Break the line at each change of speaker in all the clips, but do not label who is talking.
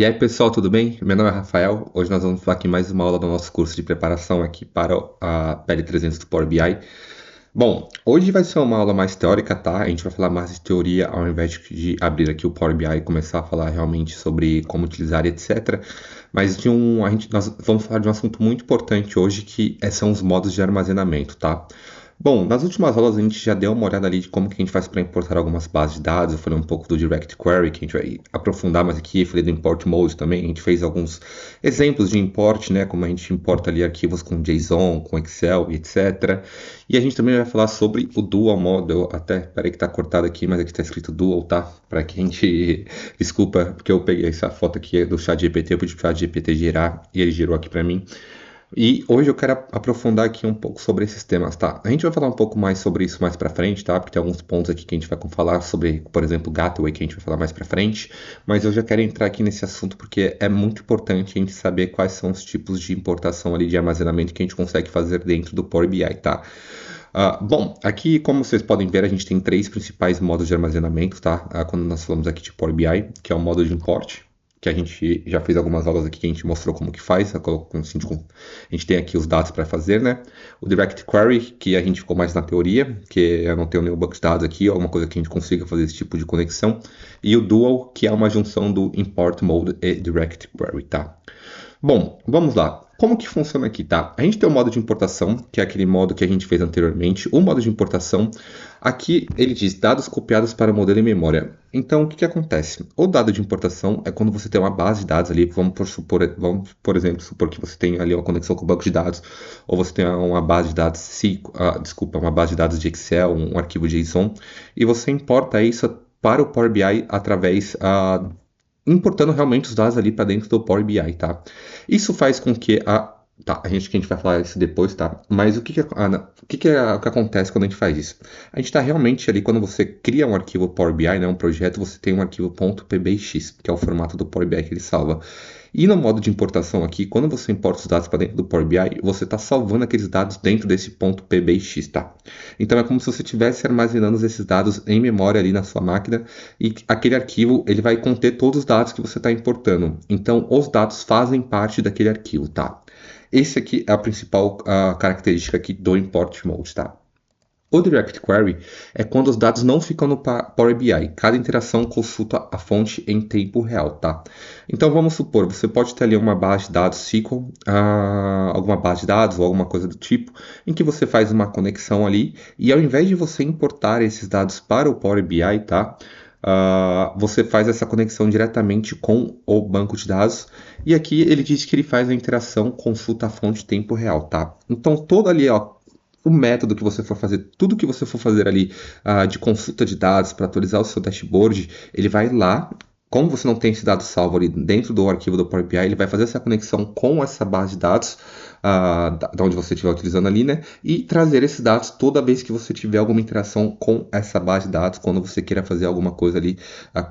E aí, pessoal, tudo bem? Meu nome é Rafael. Hoje nós vamos falar aqui mais uma aula do nosso curso de preparação aqui para a PL300 do Power BI. Bom, hoje vai ser uma aula mais teórica, tá? A gente vai falar mais de teoria ao invés de abrir aqui o Power BI e começar a falar realmente sobre como utilizar, etc. Mas nós vamos falar de um assunto muito importante hoje são os modos de armazenamento, tá? Bom, nas últimas aulas a gente já deu uma olhada ali de como que a gente faz para importar algumas bases de dados. Eu falei um pouco do Direct Query, que a gente vai aprofundar mais aqui. Eu falei do Import Mode também. A gente fez alguns exemplos de import, né? Como a gente importa ali arquivos com JSON, com Excel e etc. E a gente também vai falar sobre o Dual Mode. Peraí que tá cortado aqui, mas aqui tá escrito Dual, tá? Para que a gente... Desculpa, porque eu peguei essa foto aqui do ChatGPT, eu pedi pro ChatGPT gerar e ele gerou aqui para mim. E hoje eu quero aprofundar aqui um pouco sobre esses temas, tá? A gente vai falar um pouco mais sobre isso mais pra frente, tá? Porque tem alguns pontos aqui que a gente vai falar sobre, por exemplo, Gateway, que a gente vai falar mais pra frente. Mas eu já quero entrar aqui nesse assunto porque é muito importante a gente saber quais são os tipos de importação ali de armazenamento que a gente consegue fazer dentro do Power BI, tá? Bom, aqui como vocês podem ver, a gente tem três principais modos de armazenamento, tá? Quando nós falamos aqui de Power BI, que é o modo de import, que a gente já fez algumas aulas aqui que a gente mostrou como que faz, a gente tem aqui os dados para fazer, né? O Direct Query, que a gente ficou mais na teoria, que eu não tenho nenhum banco de dados aqui, alguma coisa que a gente consiga fazer esse tipo de conexão. E o Dual, que é uma junção do Import Mode e Direct Query, tá? Bom, vamos lá. Como que funciona aqui, tá? A gente tem o modo de importação, que é aquele modo que a gente fez anteriormente. O modo de importação, aqui ele diz dados copiados para o modelo em memória. Então, o que acontece? O dado de importação é quando você tem uma base de dados ali, por exemplo, supor que você tem ali uma conexão com o banco de dados, ou você tem uma base de dados uma base de dados de Excel, um arquivo JSON, e você importa isso para o Power BI através importando realmente os dados ali para dentro do Power BI, tá? Isso faz com que a gente vai falar isso depois, tá? Mas o que acontece quando a gente faz isso? A gente está realmente ali, quando você cria um arquivo Power BI, né, um projeto, você tem um arquivo .pbx, que é o formato do Power BI que ele salva. E no modo de importação aqui, quando você importa os dados para dentro do Power BI, você está salvando aqueles dados dentro desse .pbx, tá? Então é como se você estivesse armazenando esses dados em memória ali na sua máquina e aquele arquivo ele vai conter todos os dados que você está importando. Então os dados fazem parte daquele arquivo, tá? Esse aqui é a principal característica aqui do Import Mode, tá? O Direct Query é quando os dados não ficam no Power BI. Cada interação consulta a fonte em tempo real, tá? Então vamos supor, você pode ter ali uma base de dados SQL, alguma base de dados ou alguma coisa do tipo, em que você faz uma conexão ali e ao invés de você importar esses dados para o Power BI, tá? Você faz essa conexão diretamente com o banco de dados e aqui ele diz que ele faz a interação consulta a fonte em tempo real, tá? Então todo ali, ó, o método que você for fazer, tudo que você for fazer ali de consulta de dados para atualizar o seu dashboard, ele vai lá, como você não tem esse dado salvo ali dentro do arquivo do Power BI, ele vai fazer essa conexão com essa base de dados, da onde você estiver utilizando ali, né? E trazer esses dados toda vez que você tiver alguma interação com essa base de dados, quando você queira fazer alguma coisa ali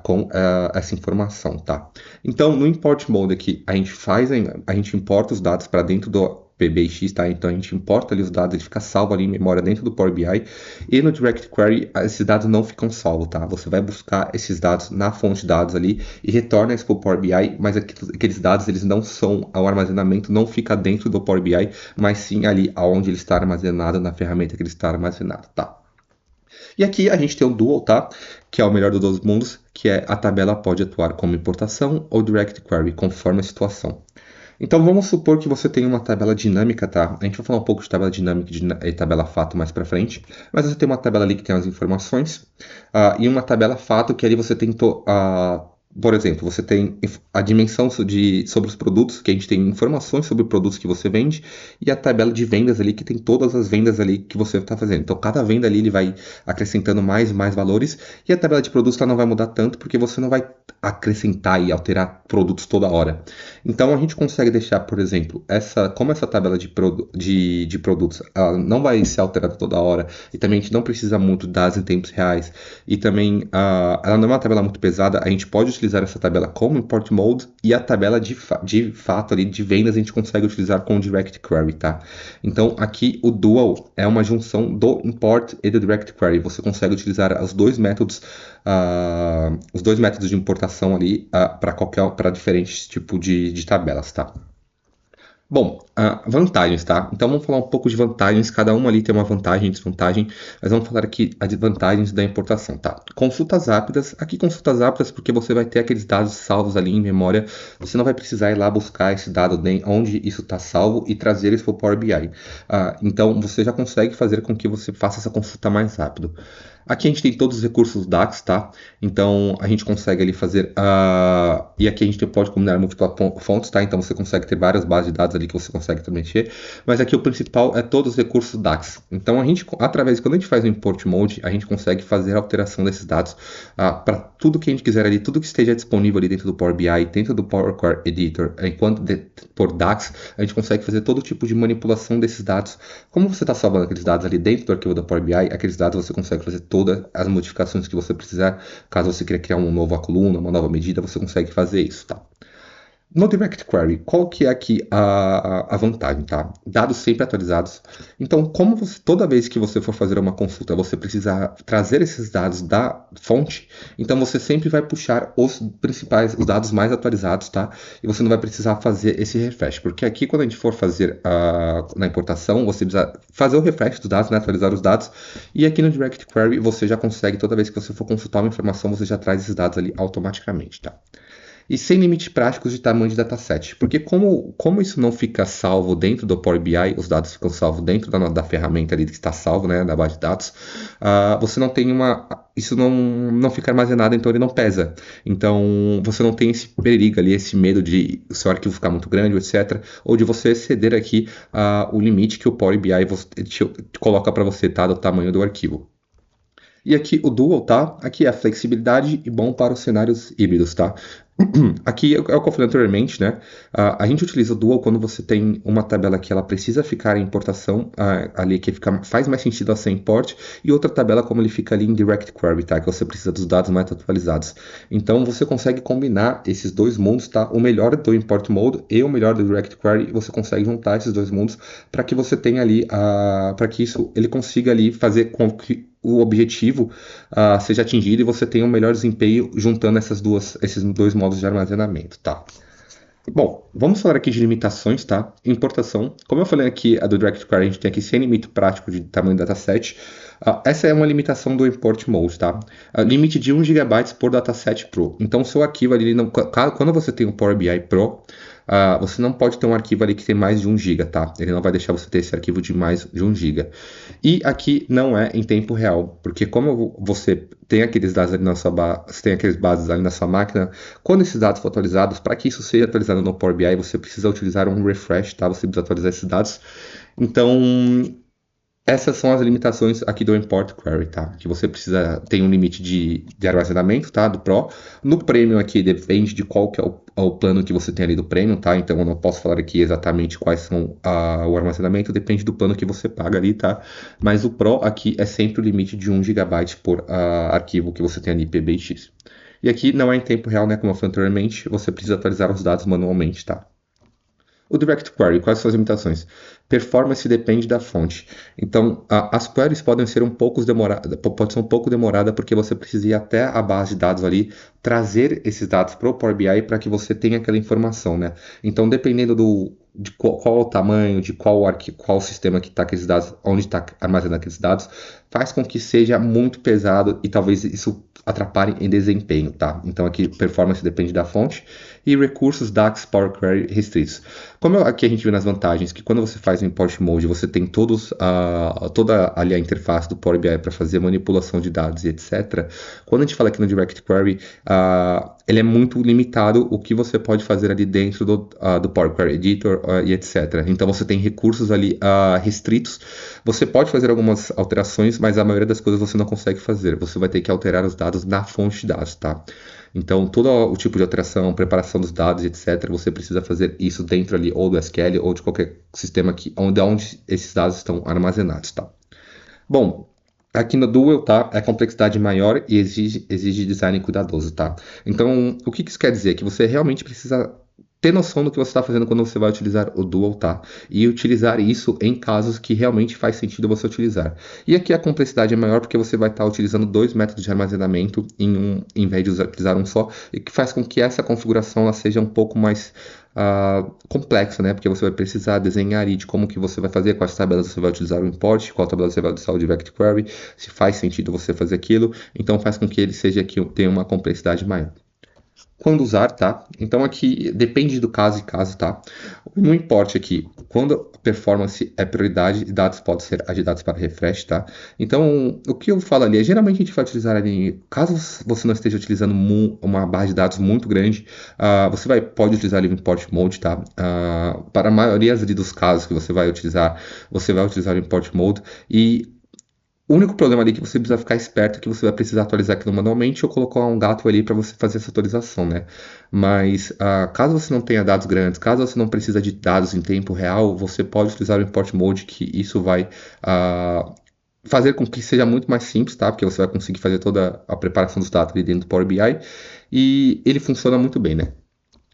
com essa informação, tá? Então, no Import Mode aqui, a gente importa os dados para dentro do PBX, tá? Então a gente importa ali os dados, ele fica salvo ali em memória dentro do Power BI e no Direct Query esses dados não ficam salvos, tá? Você vai buscar esses dados na fonte de dados ali e retorna isso para o Power BI, mas aqueles dados eles não são, o armazenamento não fica dentro do Power BI, mas sim ali onde ele está armazenado, na ferramenta que ele está armazenado, tá? E aqui a gente tem o Dual, tá? Que é o melhor dos dois mundos, que é a tabela pode atuar como importação ou Direct Query, conforme a situação. Então vamos supor que você tem uma tabela dinâmica, tá? A gente vai falar um pouco de tabela dinâmica e tabela fato mais para frente, mas você tem uma tabela ali que tem as informações e uma tabela fato que ali você tem por exemplo, você tem a dimensão sobre os produtos, que a gente tem informações sobre produtos que você vende, e a tabela de vendas ali, que tem todas as vendas ali que você está fazendo. Então, cada venda ali, ele vai acrescentando mais e mais valores, e a tabela de produtos ela não vai mudar tanto, porque você não vai acrescentar e alterar produtos toda hora. Então, a gente consegue deixar, por exemplo, como essa tabela de produtos ela não vai ser alterada toda hora, e também a gente não precisa muito de dados em tempos reais, e também ela não é uma tabela muito pesada, a gente pode utilizar essa tabela como import mode e a tabela de fato ali de vendas a gente consegue utilizar com o Direct Query, tá? Então aqui o dual é uma junção do import e do Direct Query. Você consegue utilizar os dois métodos de importação ali para diferentes tipos de tabelas, tá? Bom, vantagens, tá? Então vamos falar um pouco de vantagens, cada uma ali tem uma vantagem e desvantagem, mas vamos falar aqui as vantagens da importação, tá? Consultas rápidas, aqui consultas rápidas porque você vai ter aqueles dados salvos ali em memória, você não vai precisar ir lá buscar esse dado onde isso está salvo e trazer eles para o Power BI. Então você já consegue fazer com que você faça essa consulta mais rápido. Aqui a gente tem todos os recursos DAX, tá? Então a gente consegue ali fazer. E aqui a gente pode combinar múltiplas fontes, tá? Então você consegue ter várias bases de dados ali que você consegue mexer. Mas aqui o principal é todos os recursos DAX. Então quando a gente faz o import mode, a gente consegue fazer a alteração desses dados para tudo que a gente quiser ali, tudo que esteja disponível ali dentro do Power BI, dentro do Power Query Editor, por DAX, a gente consegue fazer todo tipo de manipulação desses dados. Como você está salvando aqueles dados ali dentro do arquivo da Power BI, aqueles dados você consegue fazer todas as modificações que você precisar. Caso você queira criar uma nova coluna, uma nova medida, você consegue fazer isso, tá? No Direct Query, qual que é aqui a vantagem, tá? Dados sempre atualizados. Então, toda vez que você for fazer uma consulta, você precisa trazer esses dados da fonte, então você sempre vai puxar os dados mais atualizados, tá? E você não vai precisar fazer esse refresh, porque aqui quando a gente for fazer na importação, você precisa fazer o refresh dos dados, né? Atualizar os dados, e aqui no Direct Query você já consegue, toda vez que você for consultar uma informação, você já traz esses dados ali automaticamente, tá? E sem limites práticos de tamanho de dataset. Porque como isso não fica salvo dentro do Power BI, os dados ficam salvos dentro da ferramenta ali que está salvo, né, da base de dados, você não tem isso não fica armazenado, então ele não pesa. Então você não tem esse perigo ali, esse medo de o seu arquivo ficar muito grande, etc. Ou de você exceder aqui o limite que o Power BI te coloca para você, tá, do tamanho do arquivo. E aqui o Dual, tá? Aqui é a flexibilidade e bom para os cenários híbridos, tá? Aqui é o que eu falei anteriormente, né? A gente utiliza o Dual quando você tem uma tabela que ela precisa ficar em importação, ali que faz mais sentido ela ser import, e outra tabela como ele fica ali em Direct Query, tá? Que você precisa dos dados mais atualizados. Então você consegue combinar esses dois mundos, tá? O melhor do Import Mode e o melhor do Direct Query, e você consegue juntar esses dois mundos para que você tenha ali, para que ele consiga ali fazer com que o objetivo seja atingido e você tenha um melhor desempenho juntando esses dois modos de armazenamento, tá? Bom, vamos falar aqui de limitações, tá? Importação. Como eu falei aqui, a do Direct Query, a gente tem aqui sem limite prático de tamanho do dataset. Essa é uma limitação do Import Mode, tá? Limite de 1 GB por dataset Pro. Então, o seu arquivo ali, quando você tem o Power BI Pro, você não pode ter um arquivo ali que tem mais de 1 GB, tá? Ele não vai deixar você ter esse arquivo de mais de 1 GB. E aqui não é em tempo real, porque como você tem aqueles dados ali na sua você tem aqueles bases ali na sua máquina, quando esses dados forem atualizados, para que isso seja atualizado no Power BI, você precisa utilizar um refresh, tá? Você precisa atualizar esses dados. Então, essas são as limitações aqui do Import Query, tá? Que você tem um limite de armazenamento, tá? Do Pro. No Premium aqui depende de qual que é o plano que você tem ali do Premium, tá? Então eu não posso falar aqui exatamente quais são o armazenamento, depende do plano que você paga ali, tá? Mas o Pro aqui é sempre o limite de 1 GB por arquivo que você tem ali PBX. E aqui não é em tempo real, né? Como eu falei anteriormente, você precisa atualizar os dados manualmente, tá? O Direct Query, quais são as limitações? Performance depende da fonte. Então, as queries podem ser um pouco demorada porque você precisa ir até a base de dados ali, trazer esses dados para o Power BI para que você tenha aquela informação, né? Então, dependendo de qual o tamanho, de qual sistema que está aqueles dados, onde está armazenando aqueles dados, faz com que seja muito pesado e talvez isso atrapalhe em desempenho, tá? Então aqui performance depende da fonte e recursos DAX Power Query restritos. Como aqui a gente viu nas vantagens que quando você faz o Import Mode, você tem toda ali a interface do Power BI para fazer manipulação de dados e etc. Quando a gente fala aqui no Direct Query, ele é muito limitado o que você pode fazer ali dentro do Power Query Editor e etc. Então você tem recursos ali restritos. Você pode fazer algumas alterações, mas a maioria das coisas você não consegue fazer. Você vai ter que alterar os dados na fonte de dados, tá? Então, todo o tipo de alteração, preparação dos dados, etc., você precisa fazer isso dentro ali, ou do SQL, ou de qualquer sistema onde esses dados estão armazenados, tá? Bom, Aqui no Dual, tá? É complexidade maior e exige design cuidadoso, tá? Então, o que isso quer dizer? Que você realmente precisa ter noção do que você está fazendo quando você vai utilizar o Dual, tá? E utilizar isso em casos que realmente faz sentido você utilizar. E aqui a complexidade é maior porque você vai estar utilizando dois métodos de armazenamento em vez de utilizar um só, e que faz com que essa configuração ela seja um pouco mais complexo, né? Porque você vai precisar desenhar aí de como que você vai fazer, quais tabelas você vai utilizar o import, qual tabela você vai utilizar o direct query, se faz sentido você fazer aquilo, então faz com que ele seja que tenha uma complexidade maior. Quando usar, tá? Então aqui depende do caso e caso, tá? No import aqui, quando a performance é prioridade, dados podem ser agendados para refresh, tá? Então, o que eu falo ali é, geralmente a gente vai utilizar ali, caso você não esteja utilizando uma base de dados muito grande, você pode utilizar ali o import mode, tá? Para a maioria ali dos casos que você vai utilizar o import mode e o único problema ali que você precisa ficar esperto é que você vai precisar atualizar aquilo manualmente ou colocar um gato ali para você fazer essa atualização, né? Mas caso você não tenha dados grandes, caso você não precisa de dados em tempo real, você pode utilizar o Import Mode, que isso vai fazer com que seja muito mais simples, tá? Porque você vai conseguir fazer toda a preparação dos dados ali dentro do Power BI e ele funciona muito bem, né?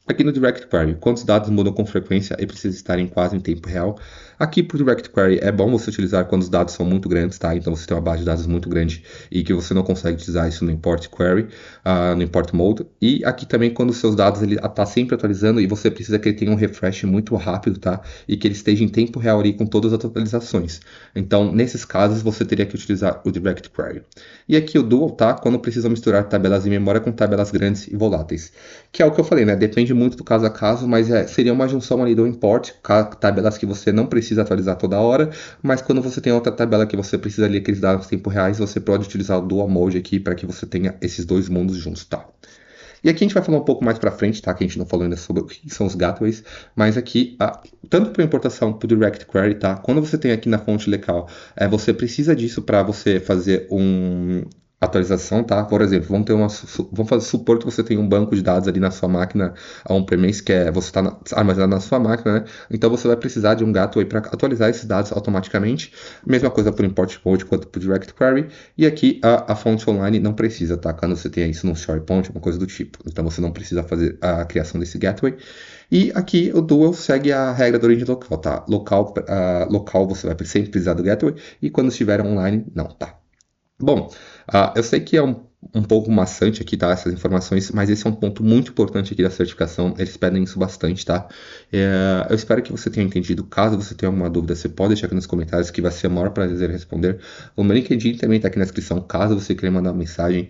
Aqui no Direct Query, quando os dados mudam com frequência e precisam estar em quase em tempo real. Aqui para o Direct Query é bom você utilizar quando os dados são muito grandes, tá? Então você tem uma base de dados muito grande e que você não consegue utilizar isso no Import Query, no Import Mode. E aqui também quando os seus dados ele está sempre atualizando e você precisa que ele tenha um refresh muito rápido, tá? E que ele esteja em tempo real ali com todas as atualizações. Então nesses casos você teria que utilizar o Direct Query. E aqui o Dual, tá? Quando precisa misturar tabelas em memória com tabelas grandes e voláteis. Que é o que eu falei, né? Depende muito do caso a caso, mas seria uma junção ali do import, tabelas que você não precisa atualizar toda hora, mas quando você tem outra tabela que você precisa ali aqueles dados em tempo reais, você pode utilizar o Dual Mode aqui para que você tenha esses dois mundos juntos, tá? E aqui a gente vai falar um pouco mais para frente, tá? Que a gente não falou ainda sobre o que são os gateways, mas aqui, tanto para importação para o Direct Query, tá? Quando você tem aqui na fonte local, você precisa disso para você fazer atualização, tá? Por exemplo, supor que você tem um banco de dados ali na sua máquina on-premise, você está armazenado na sua máquina, né? Então você vai precisar de um gateway para atualizar esses dados automaticamente. Mesma coisa para o import mode quanto para o direct query. E aqui a fonte online não precisa, tá? Quando você tem isso no SharePoint, uma coisa do tipo. Então você não precisa fazer a criação desse gateway. E aqui o Dual segue a regra da origem local, tá? Local você vai sempre precisar do gateway e quando estiver online, não, tá? Bom, eu sei que é um pouco maçante aqui, tá? Essas informações, mas esse é um ponto muito importante aqui da certificação. Eles pedem isso bastante, tá? Eu espero que você tenha entendido. Caso você tenha alguma dúvida, você pode deixar aqui nos comentários que vai ser o maior prazer responder. O meu LinkedIn também está aqui na descrição, caso você queira mandar uma mensagem.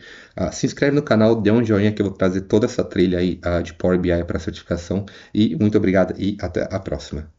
Se inscreve no canal, dê um joinha que eu vou trazer toda essa trilha aí de Power BI para certificação. E muito obrigado e até a próxima.